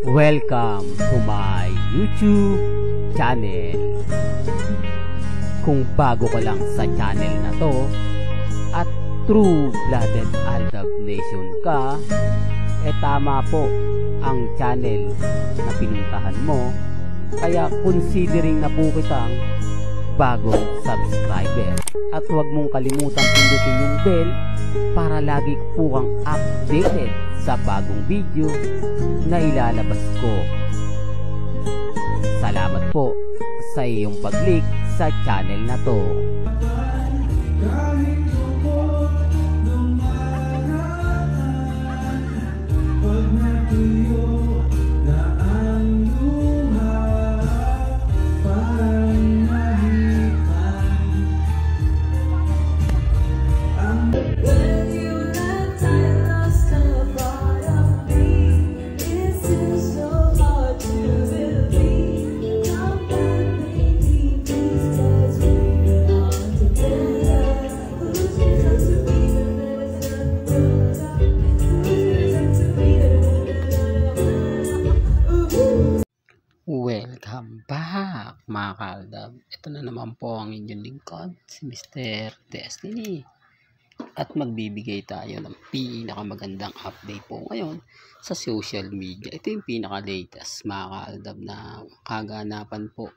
Welcome to my YouTube channel. Kung bago ka lang sa channel na to at true-blooded Aldab Nation ka, tama po ang channel na pinuntahan mo. Kaya considering na po kitang bagong subscriber. At huwag mong kalimutan pindutin yung bell para lagi po kang updated sa bagong video na ilalabas ko. Salamat po sa iyong pag-click sa channel na to. Welcome back mga kaaldab. Ito na naman po ang inyong lingkod, si Mr. Destiny. At magbibigay tayo ng pinakamagandang update po ngayon sa social media. Ito yung pinaka-latest mga kaaldab na kaganapan po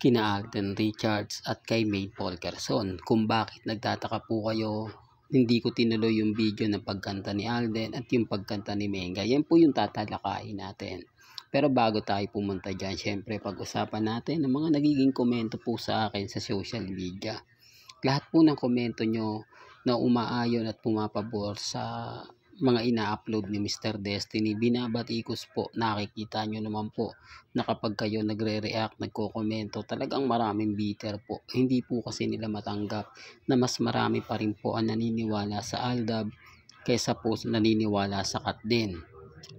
kina Alden Richards at kay May Polkerson. Kung bakit nagtataka po kayo, hindi ko tinuloy yung video ng pagkanta ni Alden at yung pagkanta ni Menga. Yan po yung tatalakayin natin. Pero bago tayo pumunta dyan, syempre pag-usapan natin ang mga nagiging komento po sa akin sa social media. Lahat po ng komento nyo na umaayon at pumapabor sa mga ina-upload ni Mr. Destiny, binabatikos po. Nakikita nyo naman po na kapag kayo nagre-react, nagko-komento, talagang maraming bitter po. Hindi po kasi nila matanggap na mas marami pa rin po ang naniniwala sa Aldab kaysa po naniniwala sa Kat din.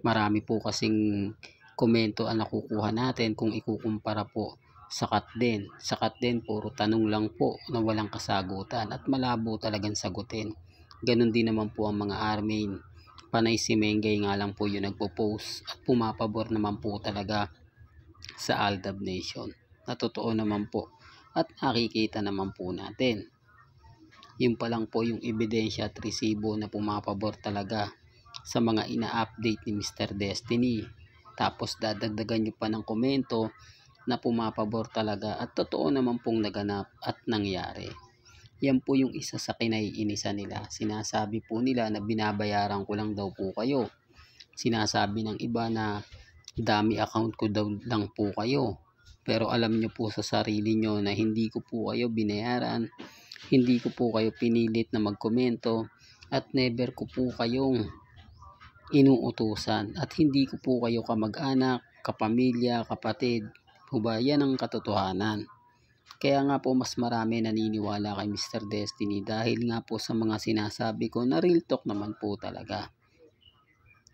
Marami po kasing komento ang nakukuha natin kung ikukumpara po sa Kat din. Sa Kat din, puro tanong lang po na walang kasagutan at malabo talagang sagutin. Ganon din naman po ang mga Armain. Panay si Mengay nga lang po yung nagpo-post at pumapabor naman po talaga sa Aldab Nation. Na totoo naman po at nakikita naman po natin. Yun pa lang po yung ebidensya at resibo na pumapabor talaga sa mga ina-update ni Mr. Destiny. Tapos dadagdagan nyo pa ng komento na pumapabor talaga at totoo naman pong naganap at nangyari. Yan po yung isa sa kinaiinisan nila. Sinasabi po nila na binabayaran ko lang daw po kayo. Sinasabi ng iba na dami account ko daw lang po kayo. Pero alam nyo po sa sarili nyo na hindi ko po kayo binayaran. Hindi ko po kayo pinilit na magkomento at never ko po kayong inuutusan at hindi ko po kayo kamag-anak, kapamilya, kapatid. Huba, yan ang katotohanan. Kaya nga po mas marami naniniwala kay Mr. Destiny dahil nga po sa mga sinasabi ko na real talk naman po talaga.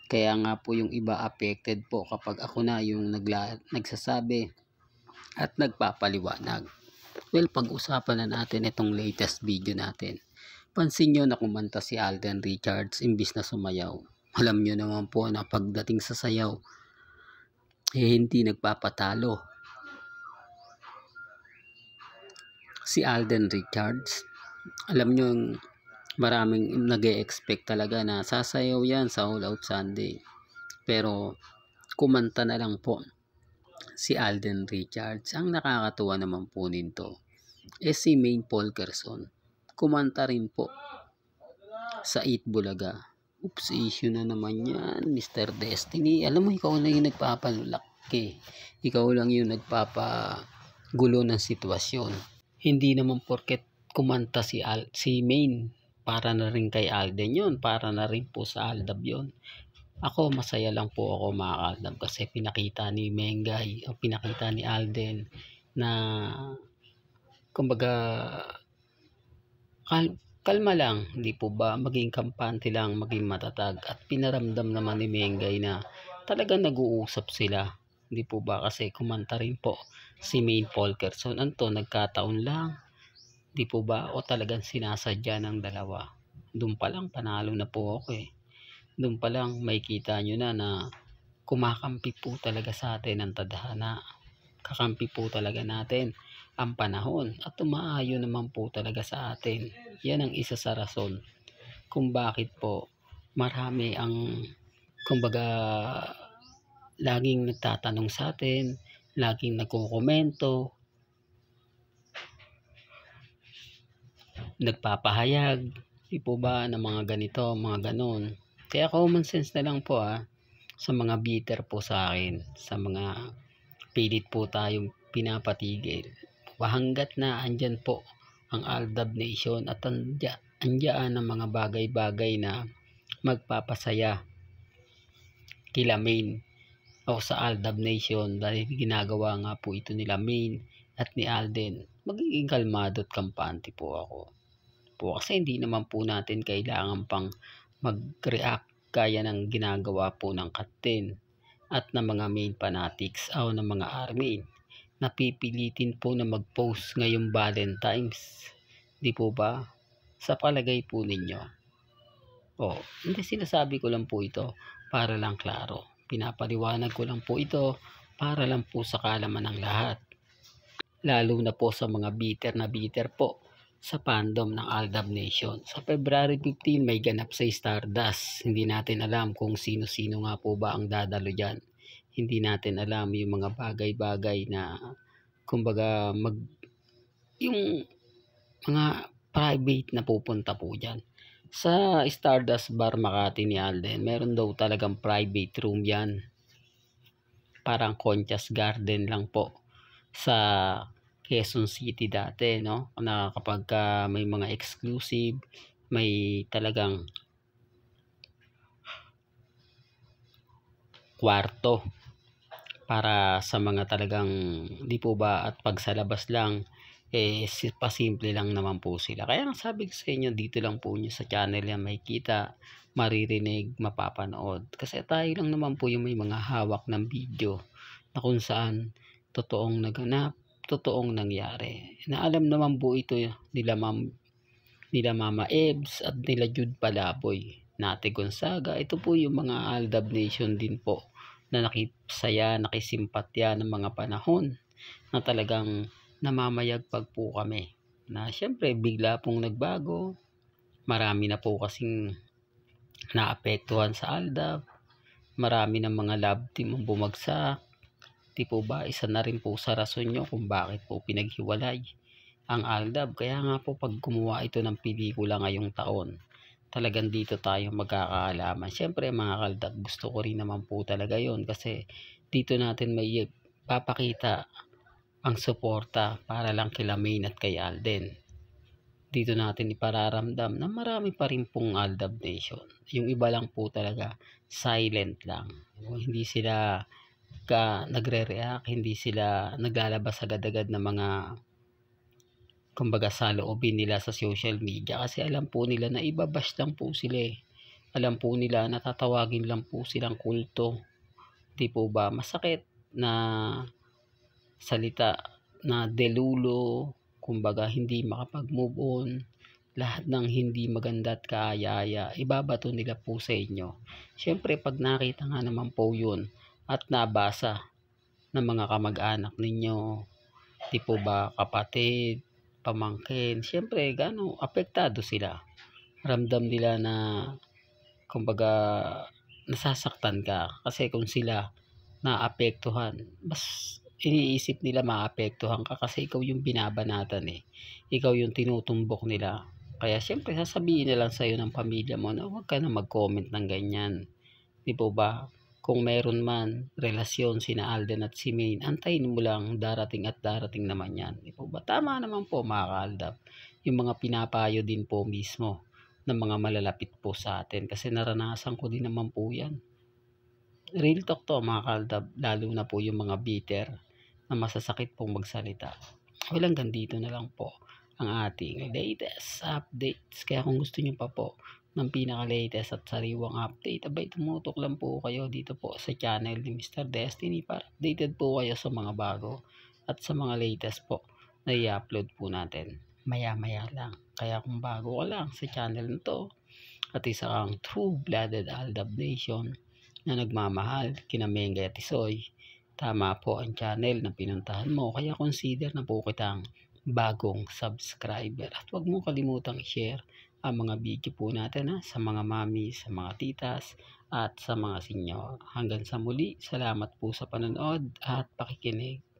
Kaya nga po yung iba affected po kapag ako na yung nagsasabi at nagpapaliwanag. Well, pag-usapan na natin itong latest video natin. Pansin nyo na kumanta si Alden Richards imbis na sumayaw. Alam nyo naman po na pagdating sa sayaw, hindi nagpapatalo si Alden Richards. Alam nyo, maraming nag-e-expect talaga na sasayaw yan sa All Out Sunday. Pero kumanta na lang po si Alden Richards. Ang nakakatuwa naman po nito si May Polkerson. Kumanta rin po sa Eat Bulaga. Oops, issue na naman yan, Mr. Destiny. Alam mo, ikaw na yung nagpapalaki. Ikaw lang yung nagpapagulo ng sitwasyon. Hindi naman porket kumanta si Main, para na rin kay Alden yun. Para na rin po sa Aldab yun. Ako, masaya lang po ako mga Aldab kasi pinakita ni Mengay o pinakita ni Alden na kumbaga kalma lang, hindi po ba, maging kampante lang, maging matatag. At pinaramdam naman ni Mengay na talagang nag-uusap sila. Hindi po ba kasi kumanta rin po si May Polkerson. Anto, nagkataon lang. Hindi po ba o talagang sinasadya ng dalawa. Doon pa lang panalo na po ako eh. Doon pa lang may kita nyo na kumakampi po talaga sa atin ang tadhana. Kakampi po talaga natin ang panahon at umaayon naman po talaga sa atin. Yan ang isa sa rason kung bakit po marami ang kumbaga laging nagtatanong sa atin, laging nagkokomento, nagpapahayag, di po ba, ng mga ganito, mga ganon. Kaya common sense na lang po sa mga bitter po sa akin, sa mga pilit po tayong pinapatigil. Hanggat na andyan po ang Aldab Nation at andyan ang mga bagay-bagay na magpapasaya kila Main o sa Aldab Nation dahil ginagawa nga po ito nila Main at ni Alden, magiging kalmado at kampante po ako. Kasi hindi naman po natin kailangan pang mag-react kaya ng ginagawa po ng Captain at ng mga main fanatics o ng mga army. Napipilitin po na mag-post ngayong Valentine's. Di po ba? Sa palagay po ninyo. Hindi, sinasabi ko lang po ito para lang klaro. Pinapaliwanag ko lang po ito para lang po sa kaalaman ng lahat. Lalo na po sa mga bitter po sa fandom ng Aldab Nation. Sa February 15 may ganap sa Stardust. Hindi natin alam kung sino-sino nga po ba ang dadalo dyan. Hindi natin alam yung mga bagay-bagay na kumbaga yung mga private na pupunta po dyan. Sa Stardust Bar Makati ni Alden, meron daw talagang private room yan. Parang Conchas Garden lang po sa Quezon City dati, no? Na kapag may mga exclusive, may talagang kwarto para sa mga talagang di po ba, at pag sa labas lang pasimple lang naman po sila. Kaya ang sabi ko sa inyo, dito lang po nyo sa channel yan makikita, maririnig, mapapanood. Kasi tayo lang naman po yung may mga hawak ng video na kung saan totoong naganap, totoong nangyari. Na alam naman po ito nila Mama Ebs at nila Jude Palaboy, Nate Gonzaga. Ito po yung mga Aldab Nation din po na nakisaya, nakisimpatya ng mga panahon na talagang namamayagpag po kami. Na syempre bigla pong nagbago. Marami na po kasing naapektuhan sa Aldab. Marami ng mga love team ang bumagsak. Di po ba, isa na rin po sa rason nyo kung bakit po pinaghiwalay ang Aldab. Kaya nga po pag gumawa ito ng pelikula ngayong taon, talagang dito tayo magkakaalaman. Siyempre mga Kaldab, gusto ko rin naman po talaga yon kasi dito natin may papakita ang suporta para lang kila Main at kay Alden. Dito natin ipararamdam na marami pa rin pong Aldab Nation. Yung iba lang po talaga silent lang. Hindi sila nagre-react, hindi sila naglalabas agad-agad ng mga kumbaga saloobin nila sa social media kasi alam po nila na ibabash lang po sila Alam po nila na tatawagin lang po silang kulto. Di po ba? Masakit na salita na delulo, kumbaga hindi makapag-move on, lahat ng hindi maganda at kaaya-aya, ibabato nila po sa inyo. Siyempre pag nakita nga naman po yun at nabasa ng mga kamag-anak ninyo, di po ba, kapatid, pamangkin, siyempre gano'ng apektado sila. Ramdam nila na kumbaga nasasaktan ka kasi kung sila naapektuhan, mas iniisip nila maapektuhan ka kasi ikaw yung binabanatan ikaw yung tinutumbok nila. Kaya siyempre sasabihin na lang sa'yo ng pamilya mo na huwag ka na mag-comment ng ganyan. Di po ba? Kung meron man relasyon sina Alden at si Main, antayin mo lang, darating at darating naman yan. Di po ba? Tama naman po mga Kaaldab. Yung mga pinapayo din po mismo ng mga malalapit po sa atin kasi naranasan ko din naman po yan. Real talk to mga Kaaldab, lalo na po yung mga bitter na masasakit pong magsalita. Walang gandito na lang po ang ating latest updates. Kaya kung gusto nyo pa po ng pinaka-latest at sariwang update, abay tumutok lang po kayo dito po sa channel ni Mr. Destiny para updated po kayo sa mga bago at sa mga latest po na i-upload po natin maya-maya lang. Kaya kung bago ka lang sa channel na to at isa kang true-blooded Aldab Nation, na nagmamahal kina Mengay at Tisoy. Tama po ang channel na pinuntahan mo, kaya consider na po kitang bagong subscriber. At huwag mo kalimutang i-share ang mga video po natin sa mga mami, sa mga titas, at sa mga senyor. Hanggang sa muli, salamat po sa panonood at pakikinig.